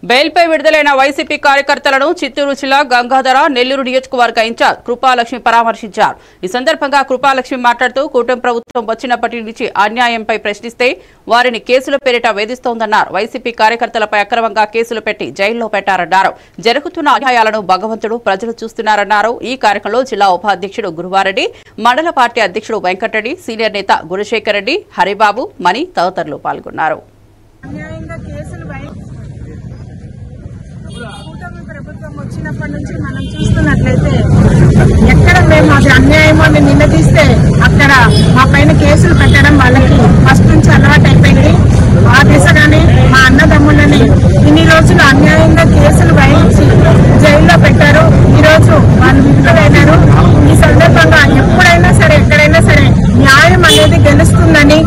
బెయిల్పై విడుదలైన వైసీపీ కార్యకర్తలను చిత్తూరు జిల్లా గంగాధర నెల్లూరు నియోజకవర్గ ఇన్ఛార్జ్ కృపాలక్ష్మి పరామర్శించారు. ఈ సందర్భంగా కృపాలక్ష్మి మాట్లాడుతూ కూటమి ప్రభుత్వం వచ్చినప్పటి నుంచి అన్యాయంపై ప్రశ్నిస్తే వారిని కేసుల పేరిట వేధిస్తోందన్నారు. వైసీపీ కార్యకర్తలపై అక్రమంగా కేసులు పెట్టి జైల్లో పెట్టారన్నారు. జరుగుతున్న అన్యాయాలను భగవంతుడు ప్రజలు చూస్తున్నారన్నారు. ఈ కార్యక్రమంలో జిల్లా ఉపాధ్యక్షుడు గురువారెడ్డి, మండల పార్టీ అధ్యక్షుడు వెంకటరెడ్డి, సీనియర్ నేత గురుశేఖర్ రెడ్డి, హరిబాబు, మణి తదితరులు పాల్గొన్నారు. కూటమి ప్రభుత్వం వచ్చినప్పటి నుంచి మనం చూస్తున్నట్లయితే ఎక్కడ మేము అది అన్యాయమో అని నిలదీస్తే అక్కడ మా పైన కేసులు పెట్టడం వాళ్ళకి ఫస్ట్ నుంచి అలవాటు అయిపోయింది. ఆ దిశగానే మా అన్నదమ్ములని ఇన్ని రోజులు అన్యాయంగా కేసులు వేయించి జైల్లో పెట్టారు. ఈ రోజు వాళ్ళు విడుదలైనారు. ఈ సందర్భంగా ఎప్పుడైనా సరే ఎక్కడైనా సరే న్యాయం అనేది గెలుస్తుందని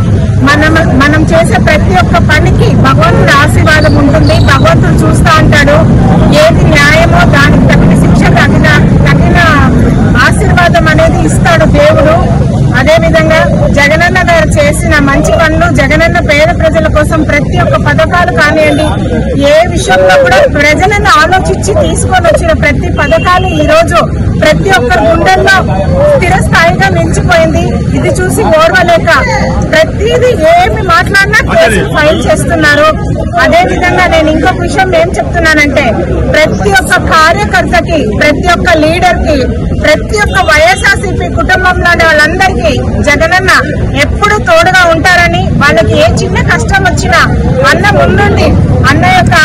మనం చేసే ప్రతి ఒక్క పనికి భగవంతుడి ఆశీర్వాదం ఉంటుంది. భగవంతుడు చూస్తా ఉంటాడు. ఏది న్యాయమో దానికి తగిన శిక్ష, తగిన ఆశీర్వాదం అనేది ఇస్తాడు దేవుడు. అదేవిధంగా జగనన్న గారు చేసిన మంచి పనులు, జగనన్న పేద ప్రజల కోసం ప్రతి ఒక్క పథకాలు కానివ్వండి, ఏ విషయంలో కూడా ప్రజలను ఆలోచించి తీసుకొని వచ్చిన ప్రతి పథకాలు ఈ రోజు ప్రతి ఒక్కరి గుండెల్లో స్థిరస్థాయిగా నిలిచిపోయింది. ఇది చూసి ఓర్వలేక ప్రతిదీ ఏమి మాట్లాడినా కేసులు ఫైల్ చేస్తున్నారు. అదేవిధంగా నేను ఇంకొక విషయం ఏం చెప్తున్నానంటే, ప్రతి ఒక్క కార్యకర్తకి, ప్రతి ఒక్క లీడర్ కి, ప్రతి ఒక్క వైఎస్ఆర్సీపీ కుటుంబంలోని వాళ్ళందరికీ జగనన్న ఎప్పుడు తోడుగా ఉంటారని, వాళ్ళకి ఏ చిన్న కష్టం వచ్చినా అన్న ముందుండి అన్న యొక్క